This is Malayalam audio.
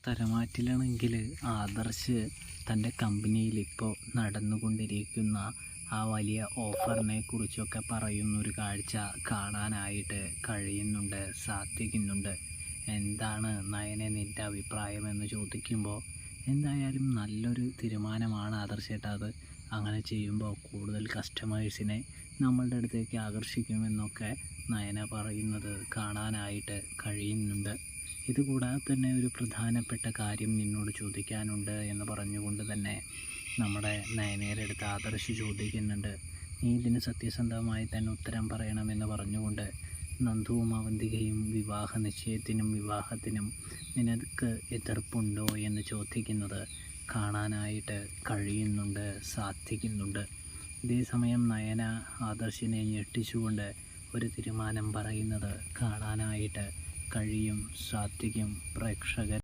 തരമാറ്റിലാണെങ്കിൽ ആദർശ് തൻ്റെ കമ്പനിയിൽ ഇപ്പോൾ നടന്നുകൊണ്ടിരിക്കുന്ന ആ വലിയ ഓഫറിനെ കുറിച്ചൊക്കെ പറയുന്നൊരു കാഴ്ച കാണാനായിട്ട് കഴിയുന്നുണ്ട്, സാധിക്കുന്നുണ്ട്. എന്താണ് നയനെ നിൻ്റെ അഭിപ്രായം എന്ന് ചോദിക്കുമ്പോൾ എന്തായാലും നല്ലൊരു തീരുമാനമാണ് ആദർശേട്ടാ അത്. അങ്ങനെ ചെയ്യുമ്പോൾ കൂടുതൽ കസ്റ്റമേഴ്സിനെ നമ്മളുടെ അടുത്തേക്ക് ആകർഷിക്കുമെന്നൊക്കെ നയന പറയുന്നത് കാണാനായിട്ട് കഴിയുന്നുണ്ട്. ഇതുകൂടാതെ തന്നെ ഒരു പ്രധാനപ്പെട്ട കാര്യം നിന്നോട് ചോദിക്കാനുണ്ട് എന്ന് പറഞ്ഞുകൊണ്ട് തന്നെ നമ്മുടെ നയനയുടെ അടുത്ത് ആദർശ് ചോദിക്കുന്നുണ്ട്. നീ ഇതിന് സത്യസന്ധമായി തന്നെ ഉത്തരം പറയണമെന്ന് പറഞ്ഞുകൊണ്ട് നന്ദുവും അവന്തികയും വിവാഹ നിശ്ചയത്തിനും വിവാഹത്തിനും നിനക്ക് എതിർപ്പുണ്ടോ എന്ന് ചോദിക്കുന്നത് കാണാനായിട്ട് കഴിയുന്നുണ്ട്, സാധിക്കുന്നുണ്ട്. ഇതേസമയം നയന ആദർശിനെ ഞെട്ടിച്ചുകൊണ്ട് ഒരു തീരുമാനം പറയുന്നത് കാണാനായിട്ട് കഴിയും, സാധിക്കും പ്രേക്ഷകർ.